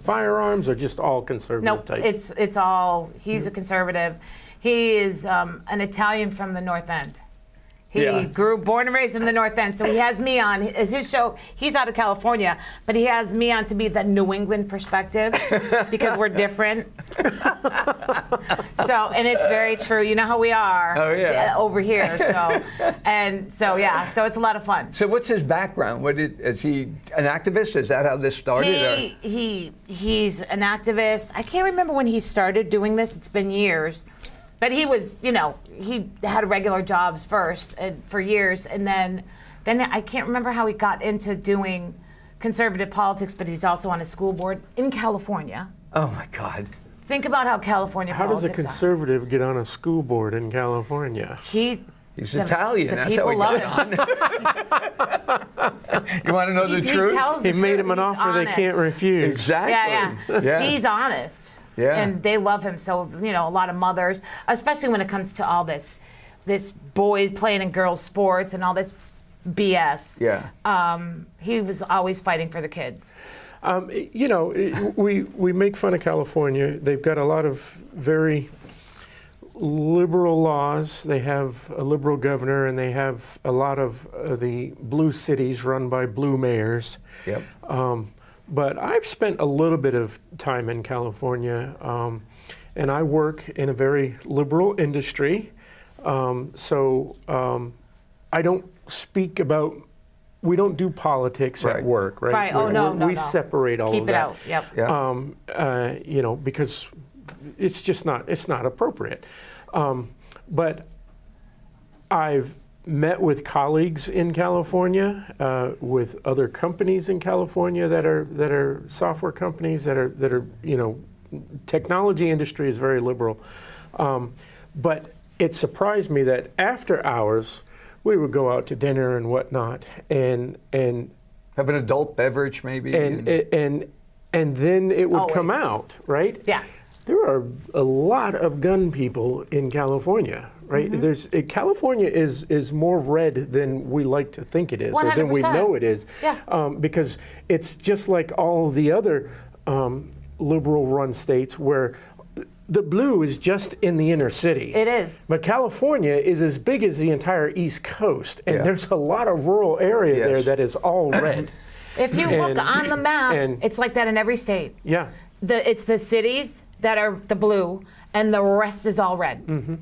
firearms, or just all conservative Nope, type? it's all. He's a conservative. He is an Italian from the North End. He born and raised in the North End, so he has me on as his show. He's out of California, but he has me on to be the New England perspective because we're different. And it's very true. You know how we are over here. So it's a lot of fun. So what's his background? Is he an activist? Is that how this started? He's an activist. I can't remember when he started doing this. It's been years. But he was, he had regular jobs first for years, and then I can't remember how he got into doing conservative politics, but he's also on a school board in California. Oh my God. Think about how California How does a politics conservative get on a school board in California? He's Italian. The That's how he people got love on. You want to know the truth? He made him an offer they can't refuse. Exactly. Yeah. He's honest. Yeah. And they love him. So, a lot of mothers, especially when it comes to all this boys playing in girls' sports and all this BS. Yeah. He was always fighting for the kids. We make fun of California. They've got a lot of very liberal laws. They have a liberal governor, and they have a lot of the blue cities run by blue mayors. Yep. But I've spent a little bit of time in California, and I work in a very liberal industry. So I don't speak about, we don't do politics at work, right? Right. Oh, no. We separate all Keep of it that. out. Yep. Yeah. Because it's just not, it's not appropriate. But I've met with colleagues in California, with other companies in California that are software companies that are technology industry is very liberal. But it surprised me that after hours, we would go out to dinner and whatnot, and have an adult beverage maybe. And then it would come out, right? Yeah. There are a lot of gun people in California, right? Mm-hmm. California is more red than we like to think it is, or than we 100%. know it is. Yeah. Because it's just like all the other liberal-run states where the blue is just in the inner city. It is. But California is as big as the entire East Coast, and there's a lot of rural area there that is all red. If you look on the map, and- it's like that in every state. Yeah. It's the cities that are the blue, and the rest is all red. Mm-hmm.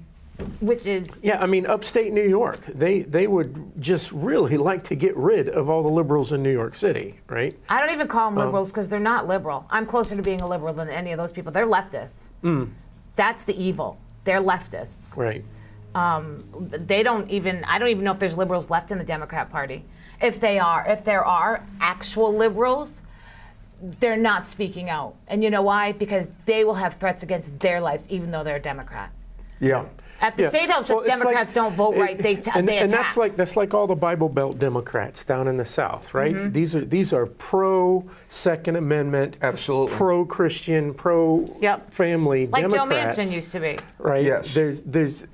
Which is... Yeah, I mean, upstate New York, they would just really like to get rid of all the liberals in New York City, right? I don't even call them liberals because they're not liberal. I'm closer to being a liberal than any of those people. They're leftists. That's the evil. They're leftists. Right. I don't even know if there's liberals left in the Democrat Party. If there are actual liberals, they're not speaking out. And you know why? Because they will have threats against their lives, even though they're a Democrat. Yeah. At the State House, if Democrats don't vote right, they attack. And that's like all the Bible Belt Democrats down in the South, right? Mm-hmm. These are pro Second Amendment, absolutely, pro Christian, pro family like Democrats. Joe Manchin used to be, right? Yes,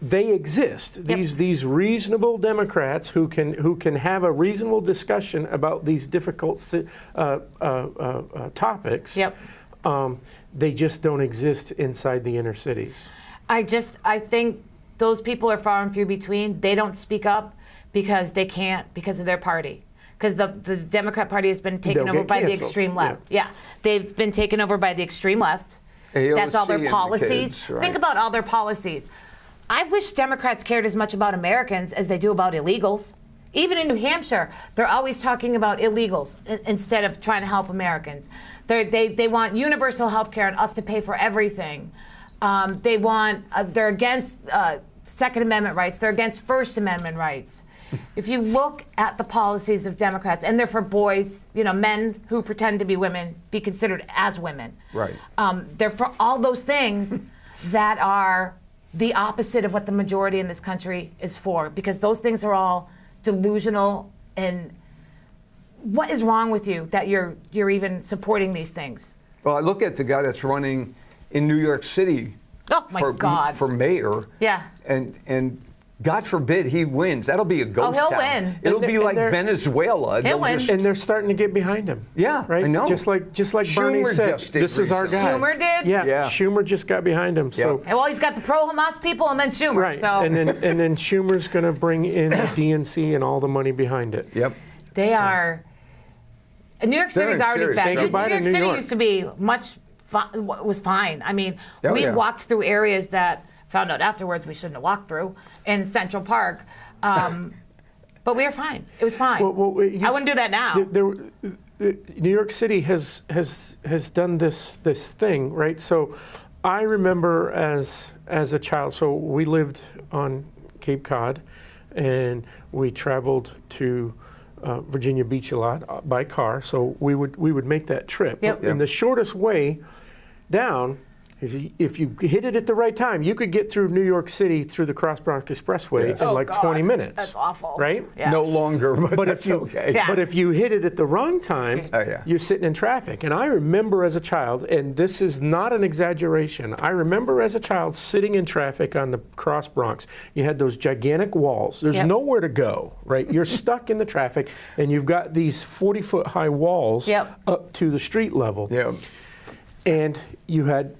they exist. These reasonable Democrats who can have a reasonable discussion about these difficult topics. Yep. They just don't exist inside the inner cities. I think those people are far and few between. They don't speak up because they can't, because of their party. Because the Democrat Party has been taken over by the extreme left. Yeah, they've been taken over by the extreme left. AOC. That's all their policies. Kids, right. Think about all their policies. I wish Democrats cared as much about Americans as they do about illegals. Even in New Hampshire, they're always talking about illegals instead of trying to help Americans. They want universal health care and us to pay for everything. They're against Second Amendment rights. They're against First Amendment rights. If you look at the policies of Democrats, and they're for boys, men who pretend to be women, be considered as women. Right. They're for all those things that are the opposite of what the majority in this country is for, because those things are all delusional. And what is wrong with you that you're even supporting these things? Well, I look at the guy that's running in New York City for mayor. Yeah. And God forbid he wins. That'll be a ghost he'll town. win. It'll be like Venezuela. He'll win. And they're starting to get behind him. Yeah, right. I know. Just like Bernie Schumer said, just did this is our guy. Schumer did. Yeah. Schumer just got behind him. So well, he's got the pro-Hamas people, and then Schumer. right. So and then Schumer's going to bring in the DNC and all the money behind it. Yep. They are. New York City's already bad. Say goodbye to New York New City used to be was fine. I mean, we walked through areas that found out afterwards we shouldn't have walked through in Central Park. But we were fine. It was fine. Well, I wouldn't do that now. New York City has done this thing, right? So I remember as a child, so we lived on Cape Cod, and we traveled to Virginia Beach a lot by car. So we would make that trip. Yep. And the shortest way down, if you hit it at the right time, you could get through New York City through the Cross Bronx Expressway in like 20 minutes. That's awful. Right? Yeah. No longer, but if you but if you hit it at the wrong time, you're sitting in traffic. And I remember as a child, and this is not an exaggeration, I remember as a child sitting in traffic on the Cross Bronx. You had those gigantic walls. There's nowhere to go, right? You're stuck in the traffic, and you've got these 40-foot high walls up to the street level. Yeah. And you had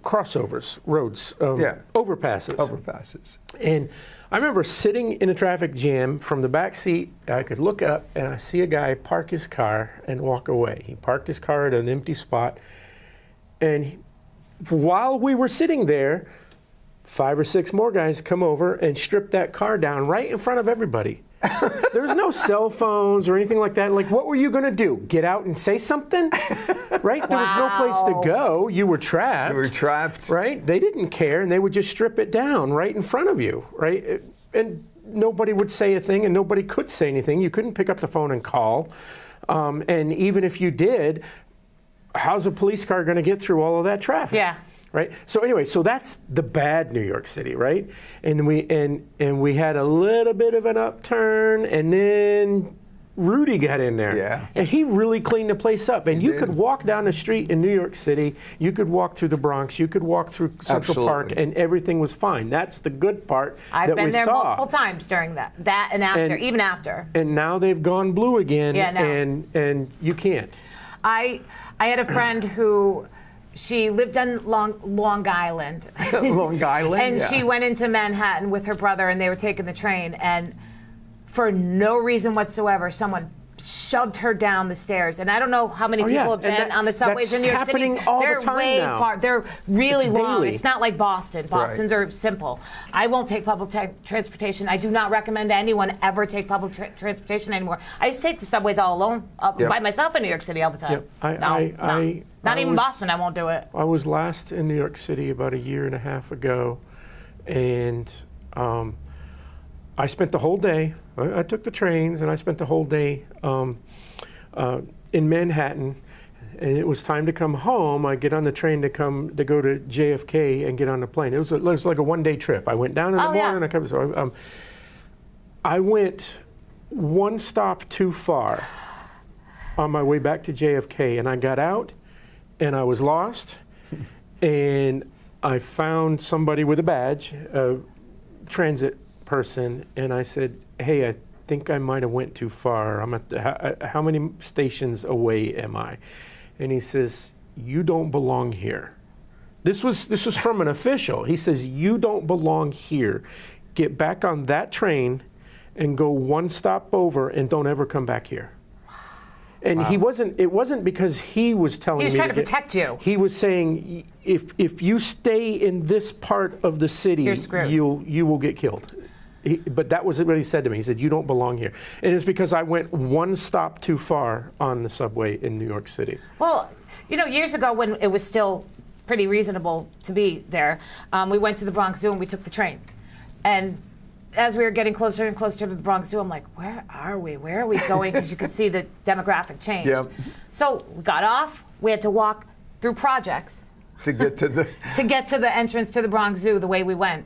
crossovers, roads, overpasses. And I remember sitting in a traffic jam from the back seat. I could look up and I see a guy park his car and walk away. He parked his car at an empty spot. And while we were sitting there, 5 or 6 more guys come over and strip that car down right in front of everybody. There was no cell phones or anything like that. Like, what were you going to do? Get out and say something? Right? There was no place to go. You were trapped. You were trapped. Right? They didn't care, and they would just strip it down right in front of you. Right? And nobody would say a thing, and nobody could say anything. You couldn't pick up the phone and call. And even if you did, how's a police car going to get through all of that traffic? Yeah. Right. So anyway, so that's the bad New York City, right? And we had a little bit of an upturn, and then Rudy got in there. Yeah. And he really cleaned the place up. And you could walk down the street in New York City, you could walk through the Bronx, you could walk through Central Park, and everything was fine. That's the good part I've that been we there saw. multiple times during that and after, even after. And now they've gone blue again, Yeah, now. and you can't. I had a friend who. She lived on Long Island. Long Island? And she went into Manhattan with her brother, and they were taking the train. And for no reason whatsoever, someone shoved her down the stairs. And I don't know how many people have been on the subways in New York City. They're way far. They're really long. It's not like Boston. Boston's are simple. I won't take public transportation. I do not recommend anyone ever take public transportation anymore. I used to take the subways all alone, by myself in New York City all the time. Not even Boston, I won't do it. I was last in New York City about a year and a half ago, and I spent the whole day. I took the trains, and I spent the whole day in Manhattan, And it was time to come home. I get on the train to go to JFK and get on the plane. It was like a one-day trip. I went down in the morning. I come. So I went one stop too far on my way back to JFK, and I got out, and I was lost, and I found somebody with a badge, a transit person, and I said, "Hey, I think I might have went too far. I'm at how many stations away am I?" And he says, "You don't belong here." This was from an official. He says, "You don't belong here. Get back on that train and go one stop over and don't ever come back here." And it wasn't because he was telling me. He was trying to protect you. He was saying, if you stay in this part of the city, you're screwed. You will get killed. But that was what he said to me. He said, "You don't belong here." And it's because I went one stop too far on the subway in New York City. Well, years ago when it was still pretty reasonable to be there, we went to the Bronx Zoo and we took the train. And as we were getting closer and closer to the Bronx Zoo, I'm like, where are we? Where are we going? Because you could see the demographic change. Yep. So we got off. We had to walk through projects to get to the entrance to the Bronx Zoo the way we went.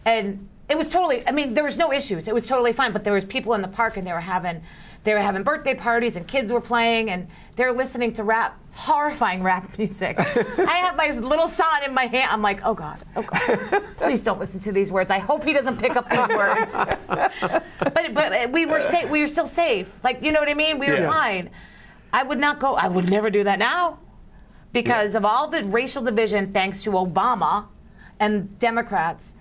And it was totally, there was no issues. It was totally fine. But there was people in the park, and they were having birthday parties, and kids were playing, and they were listening to horrifying rap music. I have my little sign in my hand. I'm like, oh God, please don't listen to these words. I hope he doesn't pick up these words. But we were safe. We were still safe. Like, you know what I mean? We were fine. I would not go. I would never do that now, because of all the racial division thanks to Obama and Democrats.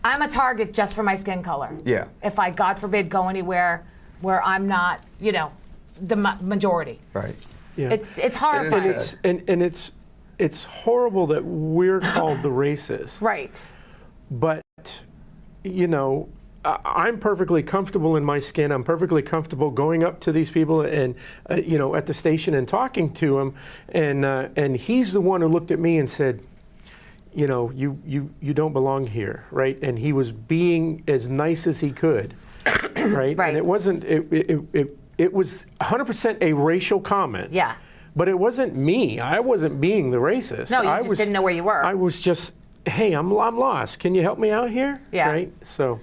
I'm a target just for my skin color. Yeah. If I, God forbid, go anywhere where I'm not, the majority. Right. Yeah. It's horrifying. It's horrible that we're called the racists. Right. But I'm perfectly comfortable in my skin. I'm perfectly comfortable going up to these people and at the station and talking to them. And he's the one who looked at me and said, you don't belong here, right? And he was being as nice as he could, right? Right. And it wasn't. It was 100% a racial comment. Yeah. But it wasn't me. I wasn't being the racist. No, you just didn't know where you were. I was just, hey, I'm lost. Can you help me out here? Yeah. Right. So.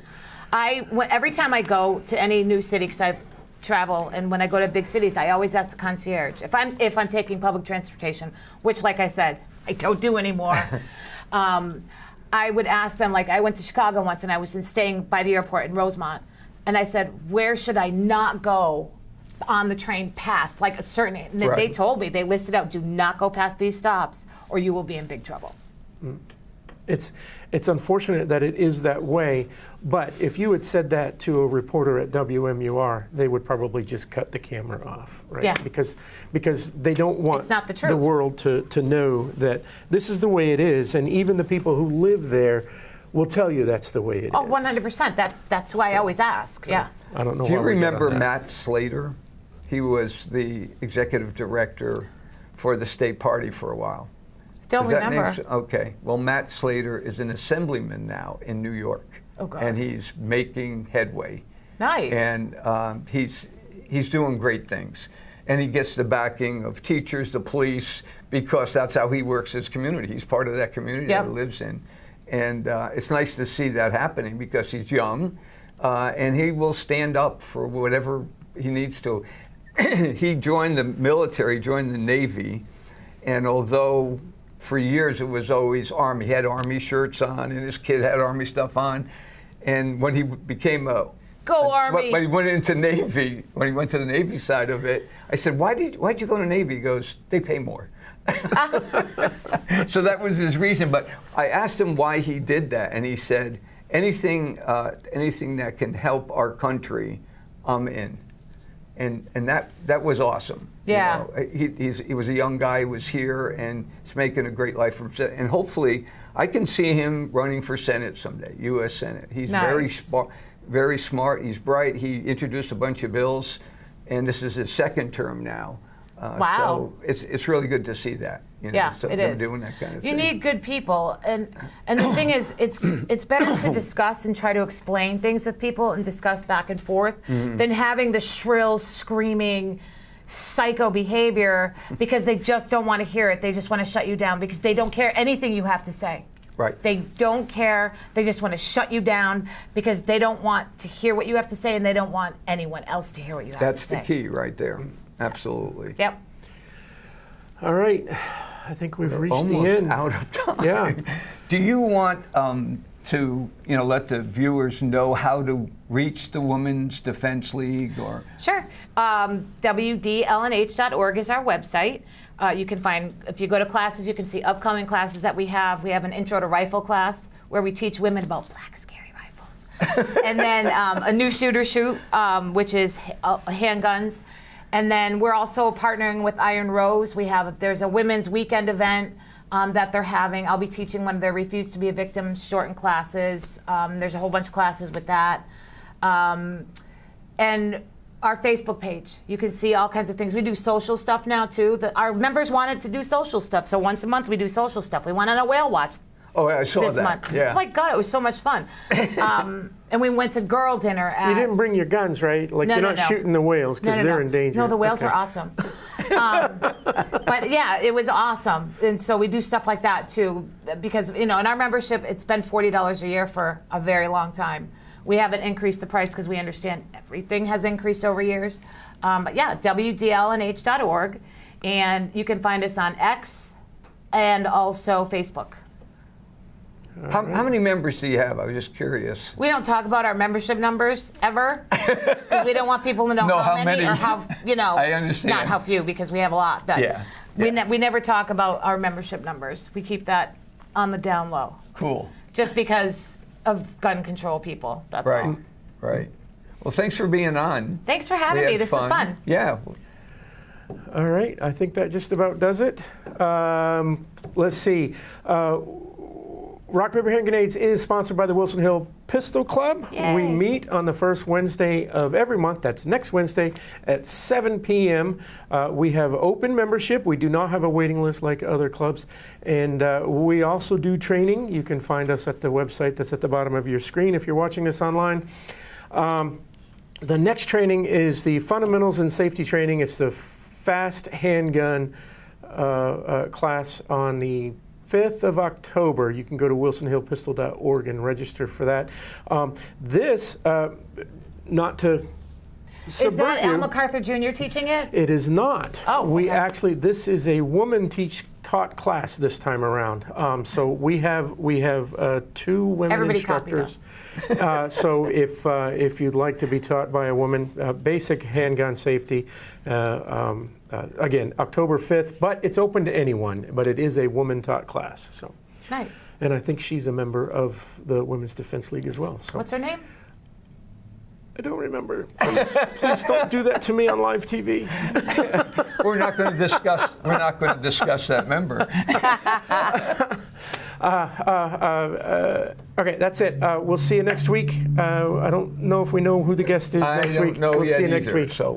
Every time I go to any new city, because I travel, and when I go to big cities, I always ask the concierge if I'm taking public transportation, which, like I said, I don't do anymore. I would ask them, like, I went to Chicago once, and I was staying by the airport in Rosemont, and I said, where should I not go on the train past, like a certain, and they told me, they listed out, do not go past these stops, or you will be in big trouble. It's unfortunate that it is that way, but if you had said that to a reporter at WMUR, they would probably just cut the camera off, right? Yeah. Because they don't want It's not the truth. world to know that this is the way it is, and even the people who live there will tell you that's the way it is. Oh, 100%. That's why I always ask. Yeah. I don't know. Do you why we get on remember that. Matt Slater? He was the executive director for the state party for a while. Don't remember. Okay. Well, Matt Slater is an assemblyman now in New York. Oh, God. And he's making headway. Nice. And he's doing great things. And he gets the backing of teachers, the police, because that's how he works his community. He's part of that community that he lives in. And it's nice to see that happening because he's young, and he will stand up for whatever he needs to. He joined the military, joined the Navy, and although for years it was always Army, he had Army shirts on, and his kid had Army stuff on, and when he became Army. When he went into Navy, when he went to the Navy side of it, I said, why'd you go to Navy? He goes, they pay more. So that was his reason. But I asked him why he did that, and he said, anything that can help our country, I'm in. And that was awesome. Yeah. He was a young guy who was here, and he's making a great life for himself. And hopefully, I can see him running for Senate someday, U.S. Senate. He's very smart. He's bright. He introduced a bunch of bills, and this is his second term now. Wow. So it's really good to see that. Yeah, it is. Doing that kind of thing. You need good people, and the thing is, it's better to discuss and try to explain things with people and discuss back and forth than having the shrill, screaming psycho behavior because they just don't want to hear it. They just want to shut you down because they don't care anything you have to say. Right. They don't care. They just want to shut you down because they don't want to hear what you have to say, and they don't want anyone else to hear what you have That's to say. the key right there. Absolutely. Yep. All right. I think we've reached Almost the end. out of time. Yeah. Do you want to let the viewers know how to reach the Women's Defense League? Or Sure. WDLNH.org is our website. You can find, if you go to classes, you can see upcoming classes that we have. We have an intro to rifle class where we teach women about black scary rifles. And then a new shooter shoot, which is handguns. And then we're also partnering with Iron Rose. There's a women's weekend event that they're having. I'll be teaching one of their Refuse to be a Victim shortened classes. There's a whole bunch of classes with that. And our Facebook page, you can see all kinds of things. We do social stuff now too. Our members wanted to do social stuff, so once a month we do social stuff. We went on a whale watch. Oh, I saw this that. month. Yeah. Oh my God, it was so much fun. And we went to girl dinner at. You didn't bring your guns, right? Like No, you're no, not shooting the whales because they're in danger. No, the whales Okay. are awesome. But yeah, it was awesome. And so we do stuff like that too, because in our membership, it's been $40 a year for a very long time. We haven't increased the price because we understand everything has increased over years. But yeah, WDLNH.org. And you can find us on X and also Facebook. How many members do you have? I was just curious. We don't talk about our membership numbers ever because we don't want people to know how many or how, I understand. not how few because we have a lot. But Yeah. we never talk about our membership numbers. We keep that on the down low. Cool. Just because of gun control people. That's Right. all. Right. Well, thanks for being on. Thanks for having We me. had This was fun. Yeah. All right, I think that just about does it. Let's see. Rock, Paper, Hand Grenades is sponsored by the Wilson Hill Pistol Club. Yay. We meet on the first Wednesday of every month. That's next Wednesday at 7 p.m. We have open membership. We do not have a waiting list like other clubs. And we also do training. You can find us at the website that's at the bottom of your screen if you're watching this online. The next training is the fundamentals and safety training. It's the fast handgun class on the 5th of October. You can go to wilsonhillpistol.org and register for that. Not to subvert Is that Al you, MacArthur Jr. teaching it? it is not. Oh, we okay. actually, this is a woman taught class this time around. So we have 2 women Everybody copied instructors. So if you'd like to be taught by a woman, basic handgun safety, again, October 5th, but it's open to anyone, but it is a woman-taught class. So, Nice. and I think she's a member of the Women's Defense League as well. So What's her name? I don't remember. Please don't do that to me on live TV. We're not going to discuss. We're not going to discuss that member. Okay, that's it. We'll see you next week. I don't know if we know who the guest is next week. I don't know We'll yet see you next either, week. So.